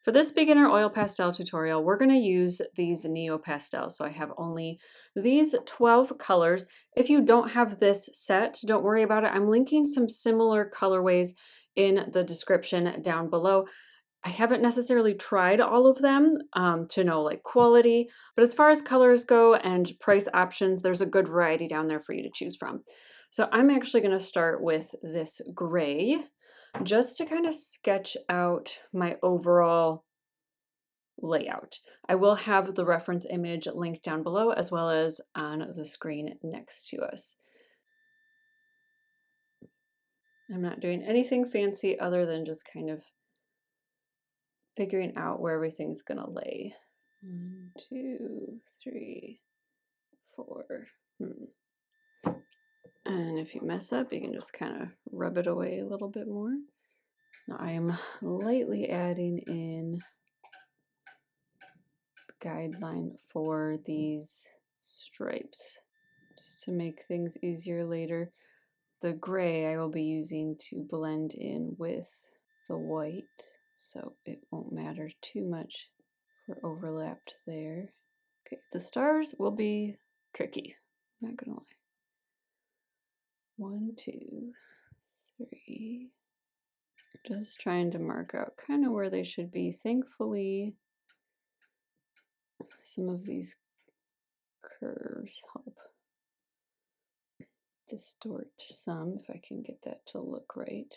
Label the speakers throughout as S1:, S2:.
S1: For this beginner oil pastel tutorial, we're going to use these Neo Pastels. So I have only these 12 colors. If you don't have this set, don't worry about it. I'm linking some similar colorways in the description down below. I haven't necessarily tried all of them to know like quality, but as far as colors go and price options, there's a good variety down there for you to choose from. So I'm actually going to start with this gray just to kind of sketch out my overall layout. I will have the reference image linked down below as well as on the screen next to us. I'm not doing anything fancy other than just kind of figuring out where everything's gonna lay. 1, 2, 3, 4. And if you mess up, you can just kind of rub it away a little bit more. Now I'm lightly adding in the guideline for these stripes just to make things easier later. The gray I will be using to blend in with the white, so it won't matter too much if we're overlapped there. Okay, the stars will be tricky, I'm not gonna lie. 1, 2, 3. Just trying to mark out kind of where they should be. Thankfully, some of these curves help distort some, if I can get that to look right.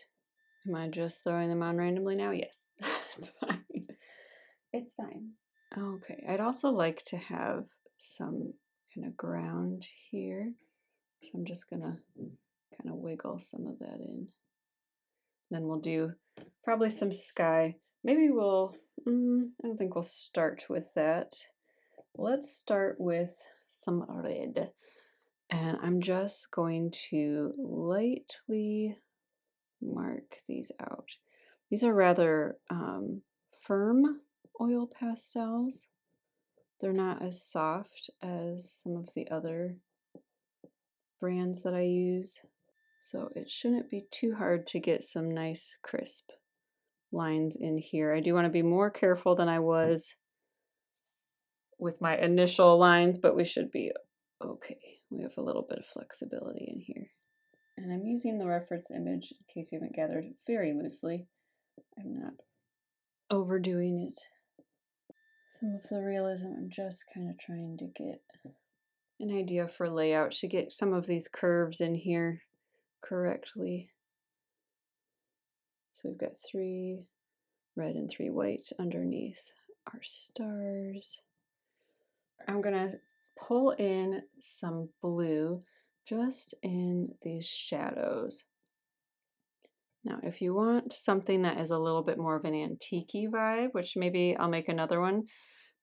S1: Am I just throwing them on randomly now? Yes, it's fine. It's fine. Okay, I'd also like to have some kind of ground here. So I'm just gonna kind of wiggle some of that in. Then we'll do probably some sky. Maybe we'll, I don't think we'll start with that. Let's start with some red. And I'm just going to lightly mark these out. These are rather firm oil pastels. They're not as soft as some of the other brands that I use. So it shouldn't be too hard to get some nice crisp lines in here. I do want to be more careful than I was with my initial lines, but we should be okay. We have a little bit of flexibility in here. And I'm using the reference image, in case you haven't gathered, very loosely. I'm not overdoing it. Some of the realism, I'm just kind of trying to get an idea for layout, to get some of these curves in here correctly. So we've got 3 red and 3 white underneath our stars. I'm gonna pull in some blue just in these shadows. Now, if you want something that is a little bit more of an antique-y vibe, which maybe I'll make another one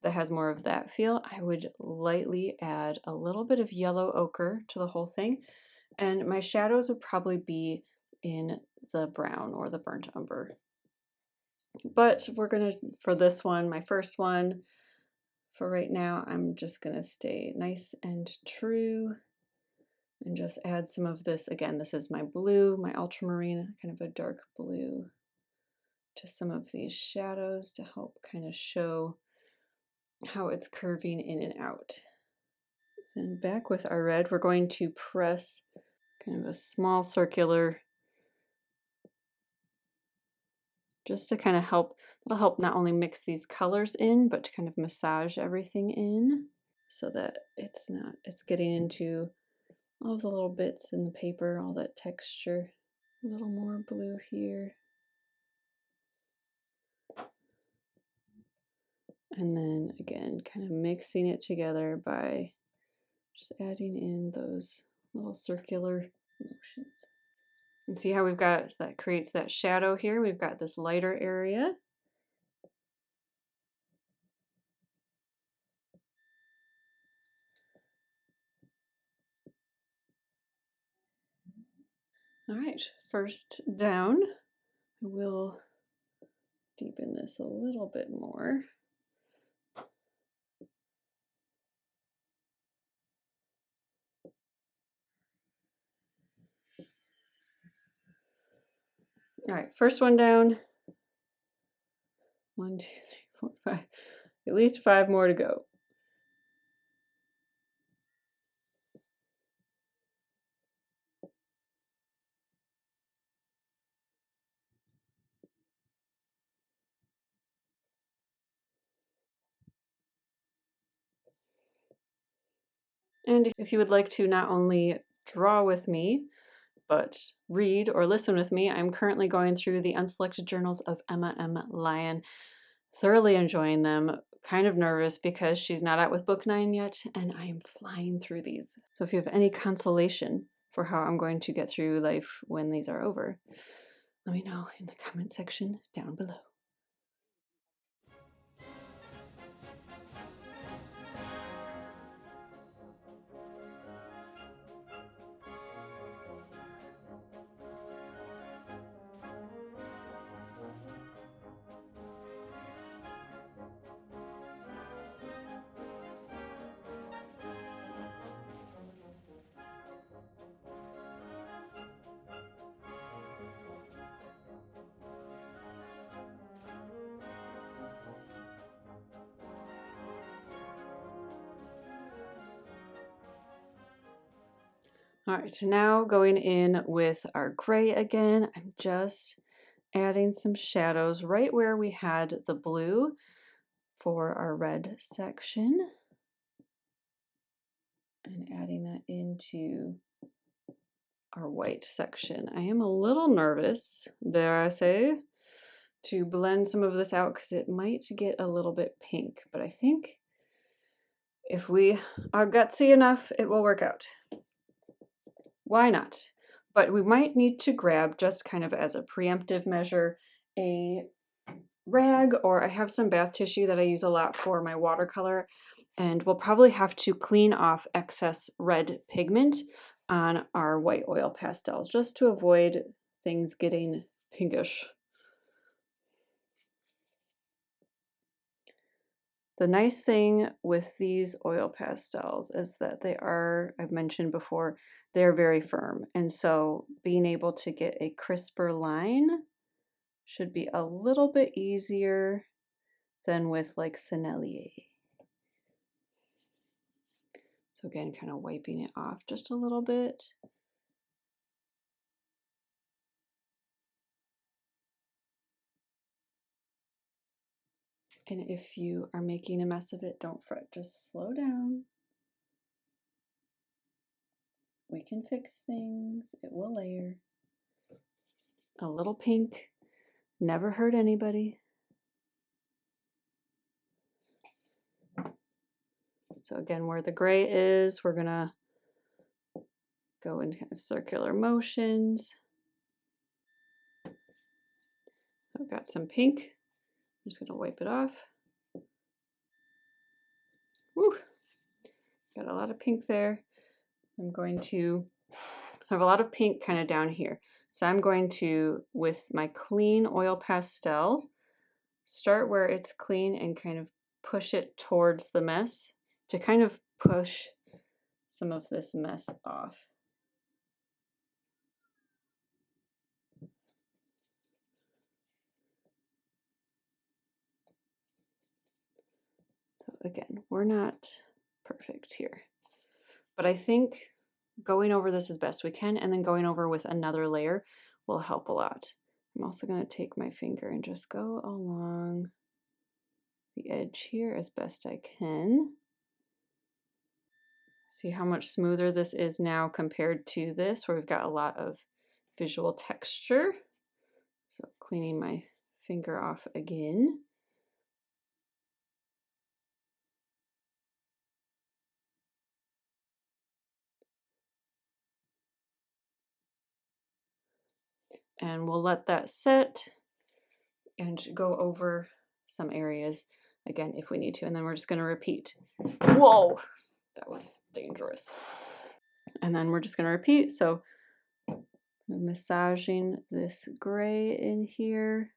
S1: that has more of that feel, I would lightly add a little bit of yellow ochre to the whole thing. And my shadows would probably be in the brown or the burnt umber. But we're gonna, for this one, my first one, for right now, I'm just gonna stay nice and true and just add some of this. Again, this is my blue, my ultramarine, kind of a dark blue, to some of these shadows to help kind of show how it's curving in and out. Then back with our red, we're going to press kind of a small circular just to kind of help, that'll help not only mix these colors in, but to kind of massage everything in so that it's getting into all the little bits in the paper, all that texture. A little more blue here. And then again, kind of mixing it together by just adding in those little circular motions. And see how we've got, that creates that shadow here. We've got this lighter area. All right, first down, I will deepen this a little bit more. All right, first one down. 1, 2, 3, 4, 5. At least 5 more to go. And if you would like to not only draw with me, but read or listen with me, I'm currently going through the Unselected Journals of Emma M. Lyon. Thoroughly enjoying them. Kind of nervous because she's not out with book 9 yet, and I am flying through these. So if you have any consolation for how I'm going to get through life when these are over, let me know in the comment section down below. All right, so now going in with our gray again, I'm just adding some shadows right where we had the blue for our red section and adding that into our white section. I am a little nervous, dare I say, to blend some of this out because it might get a little bit pink, but I think if we are gutsy enough, it will work out. Why not? But we might need to grab, just kind of as a preemptive measure, a rag, or I have some bath tissue that I use a lot for my watercolor, and we'll probably have to clean off excess red pigment on our white oil pastels just to avoid things getting pinkish. The nice thing with these oil pastels is that they are, I've mentioned before, they're very firm. And so being able to get a crisper line should be a little bit easier than with like Sennelier. So again, kind of wiping it off just a little bit. And if you are making a mess of it, don't fret, just slow down. We can fix things, it will layer. A little pink, never hurt anybody. So again, where the gray is, we're gonna go in kind of circular motions. I've got some pink. I'm just gonna wipe it off. Woo! Got a lot of pink there. I'm going to, so I have a lot of pink kind of down here. So I'm going to, with my clean oil pastel, start where it's clean and kind of push it towards the mess to kind of push some of this mess off. So again, we're not perfect here, but I think going over this as best we can and then going over with another layer will help a lot. I'm also going to take my finger and just go along the edge here as best I can. See how much smoother this is now compared to this, where we've got a lot of visual texture. So cleaning my finger off again. And we'll let that set and go over some areas again if we need to. And then we're just going to repeat. Whoa, that was dangerous. And then we're just going to repeat. So massaging this gray in here.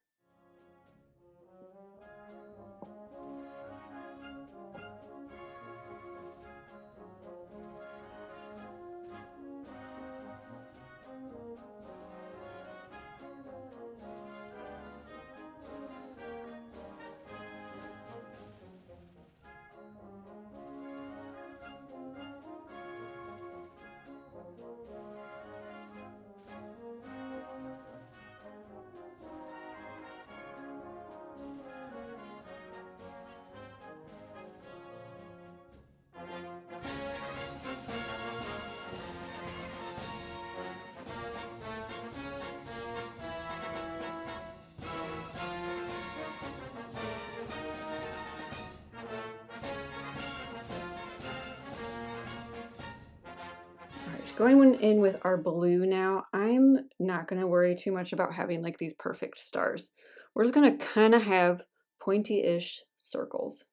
S1: going in with our blue now, I'm not going to worry too much about having like these perfect stars. We're just going to kind of have pointy-ish circles.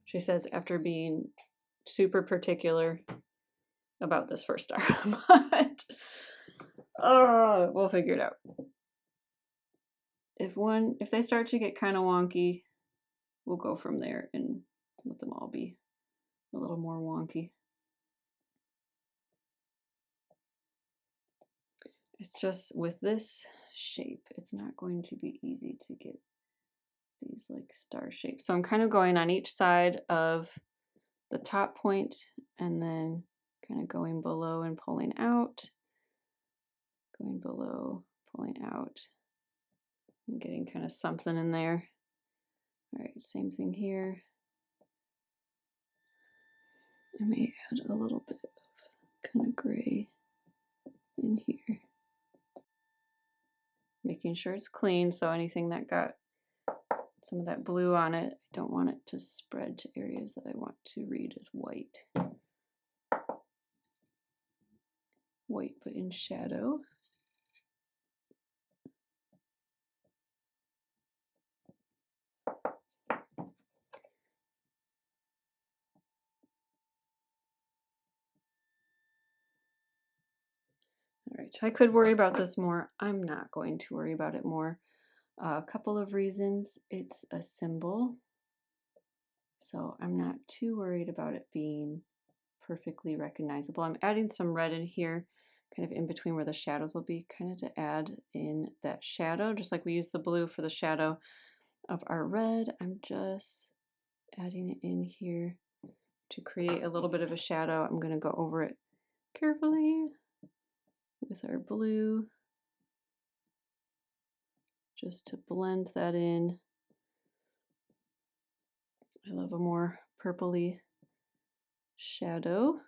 S1: She says after being super particular about this first star, but we'll figure it out. If they start to get kind of wonky, we'll go from there and let them all be a little more wonky. It's just with this shape, it's not going to be easy to get these like star shapes. So I'm kind of going on each side of the top point and then kind of going below and pulling out, going below, pulling out, and getting kind of something in there. All right, same thing here. I may add a little bit of kind of gray in here. Making sure it's clean, so anything that got some of that blue on it, I don't want it to spread to areas that I want to read as white. White but in shadow. All right, I could worry about this more. I'm not going to worry about it more. A couple of reasons. It's a symbol, so I'm not too worried about it being perfectly recognizable. I'm adding some red in here, kind of in between where the shadows will be, kind of to add in that shadow, just like we use the blue for the shadow of our red. I'm just adding it in here to create a little bit of a shadow. I'm going to go over it carefully with our blue just to blend that in. I love a more purpley shadow.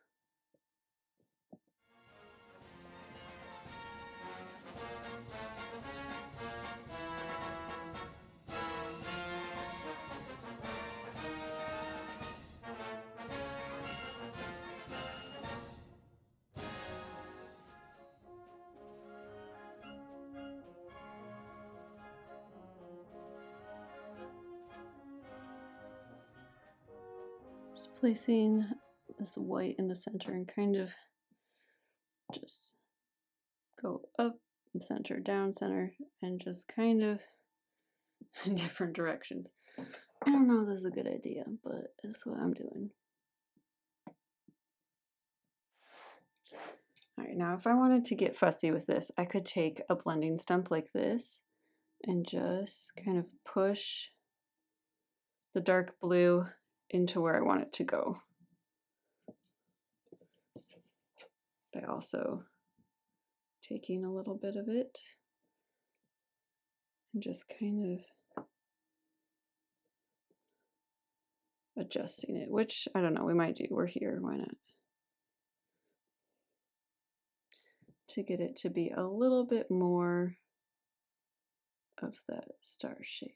S1: Just placing this white in the center and kind of just go up, center, down, center, and just kind of in different directions. I don't know if this is a good idea, but that's what I'm doing. All right, now if I wanted to get fussy with this, I could take a blending stump like this and just kind of push the dark blue into where I want it to go. By also taking a little bit of it and just kind of adjusting it, which I don't know, we might do. We're here, why not? To get it to be a little bit more of that star shape.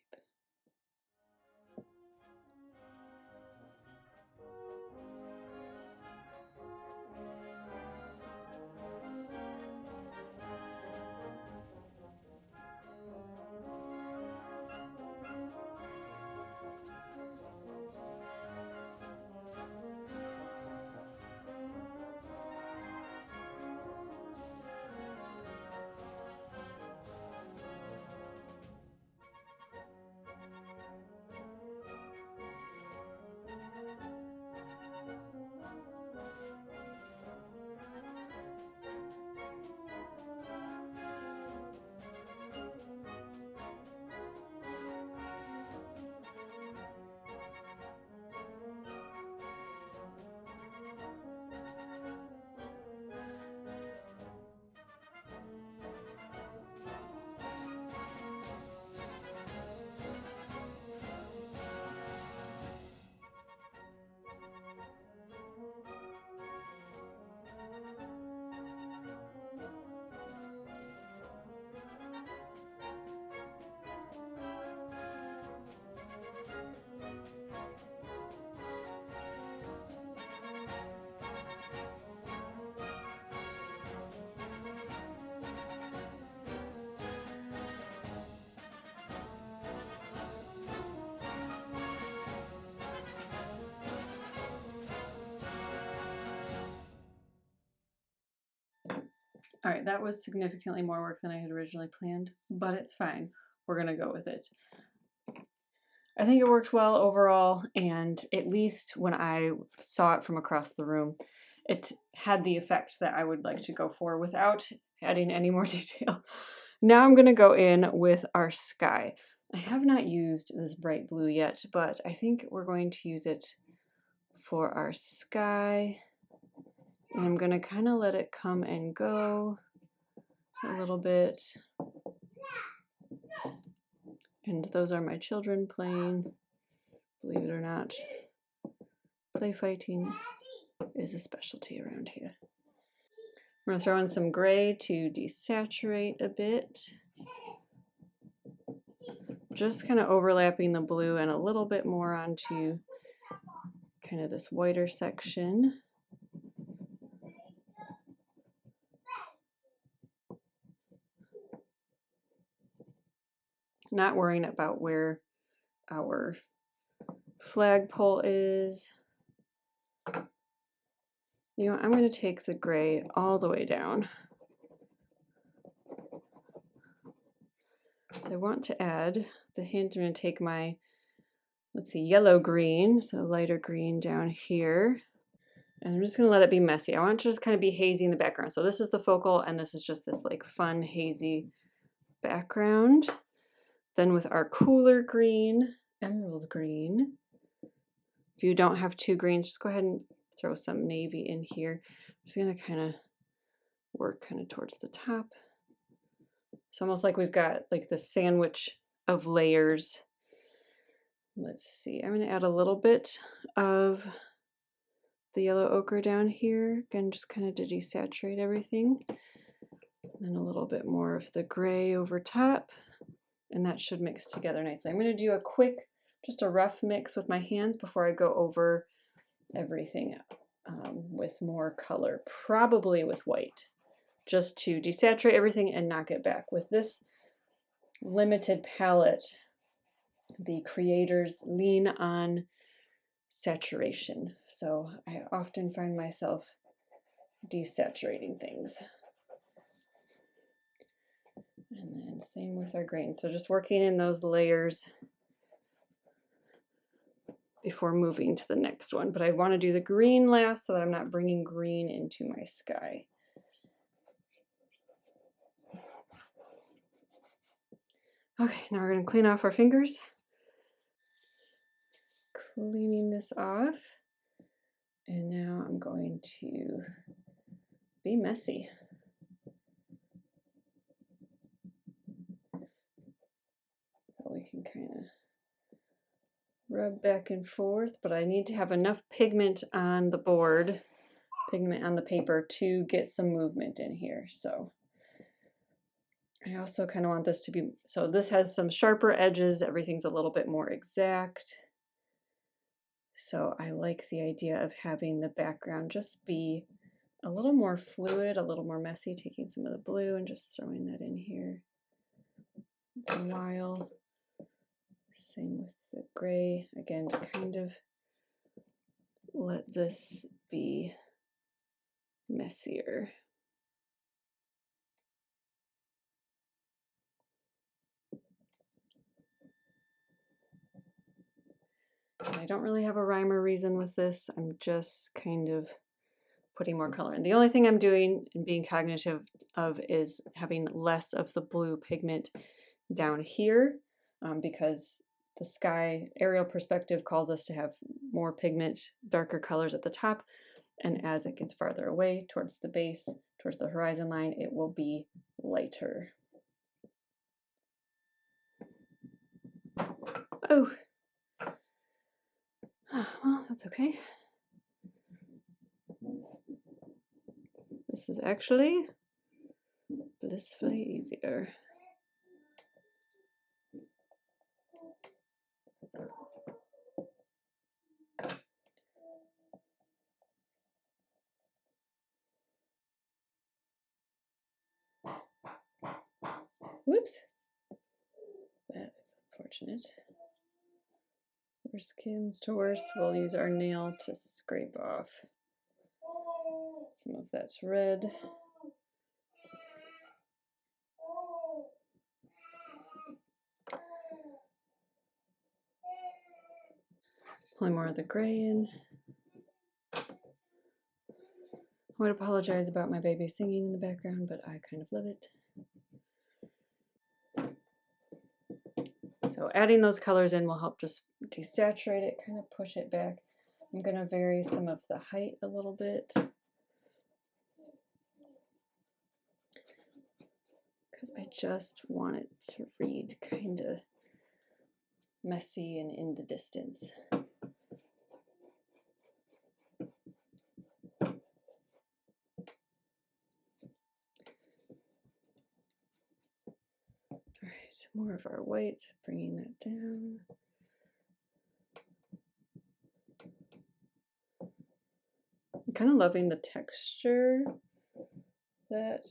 S1: All right, that was significantly more work than I had originally planned, but it's fine. We're gonna go with it. I think it worked well overall, and at least when I saw it from across the room, it had the effect that I would like to go for without adding any more detail. Now I'm gonna go in with our sky. I have not used this bright blue yet, but I think we're going to use it for our sky. And I'm gonna kind of let it come and go a little bit. And those are my children playing. Believe it or not, play fighting is a specialty around here. I'm gonna throw in some gray to desaturate a bit. Just kind of overlapping the blue and a little bit more onto kind of this whiter section. Not worrying about where our flagpole is. You know, I'm going to take the gray all the way down. So I want to add the hint. I'm going to take my, let's see, yellow green, so lighter green down here. And I'm just going to let it be messy. I want it to just kind of be hazy in the background. So this is the focal, and this is just this like fun, hazy background. Then with our cooler green, emerald green, if you don't have two greens, just go ahead and throw some navy in here. I'm just going to kind of work kind of towards the top. It's almost like we've got like the sandwich of layers. Let's see, I'm going to add a little bit of the yellow ochre down here, again just kind of to desaturate everything. And a little bit more of the gray over top, and that should mix together nicely. I'm going to do a quick, just a rough mix with my hands before I go over everything with more color, probably with white, just to desaturate everything and knock it back. With this limited palette, the creators lean on saturation, so I often find myself desaturating things. And then same with our green. So just working in those layers before moving to the next one. But I want to do the green last so that I'm not bringing green into my sky. Okay, now we're going to clean off our fingers. Cleaning this off. And now I'm going to be messy. So we can kind of rub back and forth, but I need to have enough pigment on the board, pigment on the paper, to get some movement in here. So I also kind of want this to be, so this has some sharper edges, everything's a little bit more exact. So I like the idea of having the background just be a little more fluid, a little more messy, taking some of the blue and just throwing that in here. It's a while. Same with the gray, again, to kind of let this be messier. And I don't really have a rhyme or reason with this. I'm just kind of putting more color in. The only thing I'm doing and being cognitive of is having less of the blue pigment down here because the sky aerial perspective calls us to have more pigment, darker colors at the top. And as it gets farther away towards the base, towards the horizon line, it will be lighter. Oh, well, that's okay. This is actually blissfully easier. Whoops. That is unfortunate. Worst comes to worst, we'll use our nail to scrape off some of that red. Pulling more of the gray in. I would apologize about my baby singing in the background, but I kind of love it. So adding those colors in will help just desaturate it, kind of push it back. I'm going to vary some of the height a little bit, because I just want it to read kind of messy and in the distance. Alright, more of our white, bringing that down. I'm kind of loving the texture that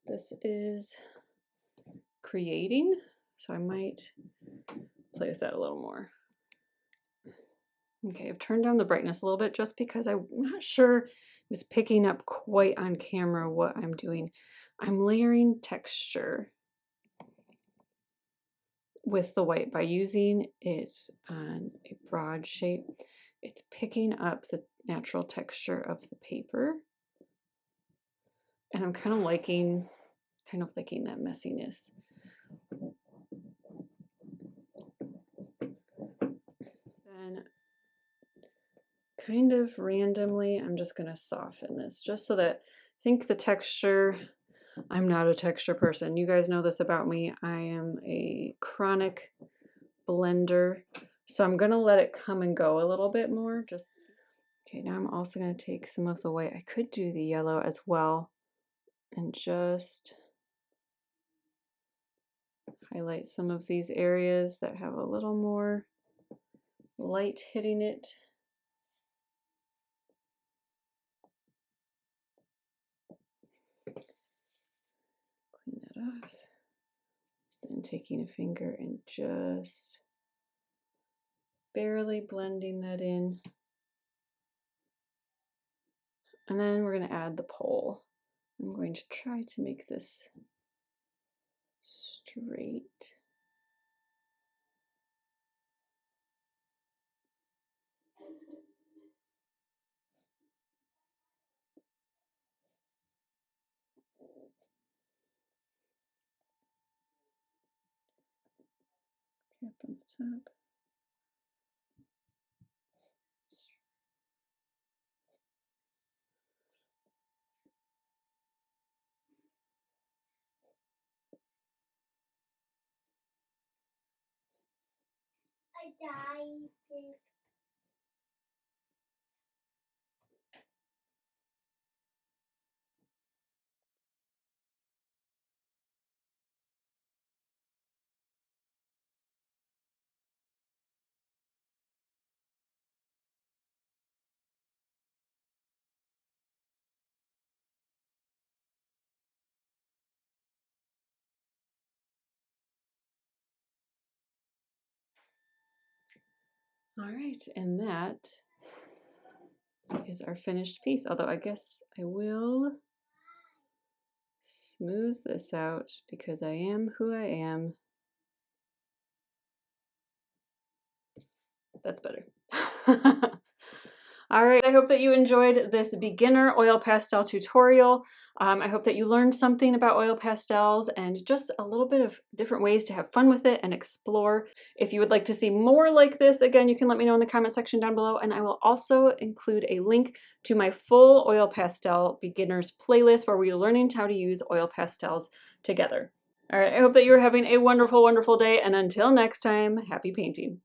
S1: this is creating, so I might play with that a little more. Okay, I've turned down the brightness a little bit just because I'm not sure it was picking up quite on camera what I'm doing. I'm layering texture with the white by using it on a broad shape. It's picking up the natural texture of the paper, and I'm kind of liking that messiness. Then kind of randomly, I'm just going to soften this just so that I think the texture, I'm not a texture person. You guys know this about me. I am a chronic blender. So I'm going to let it come and go a little bit more. Okay, now I'm also going to take some of the white. I could do the yellow as well and just highlight some of these areas that have a little more light hitting it. Clean that off. Then taking a finger and just barely blending that in. And then we're going to add the pole. I'm going to try to make this straight. Cap on the top. All right, and that is our finished piece. Although I guess I will smooth this out because I am who I am. That's better. All right, I hope that you enjoyed this beginner oil pastel tutorial. I hope that you learned something about oil pastels and just a little bit of different ways to have fun with it and explore. If you would like to see more like this, again, you can let me know in the comment section down below, and I will also include a link to my full oil pastel beginners playlist where we are learning how to use oil pastels together. All right, I hope that you're having a wonderful, wonderful day, and until next time, happy painting.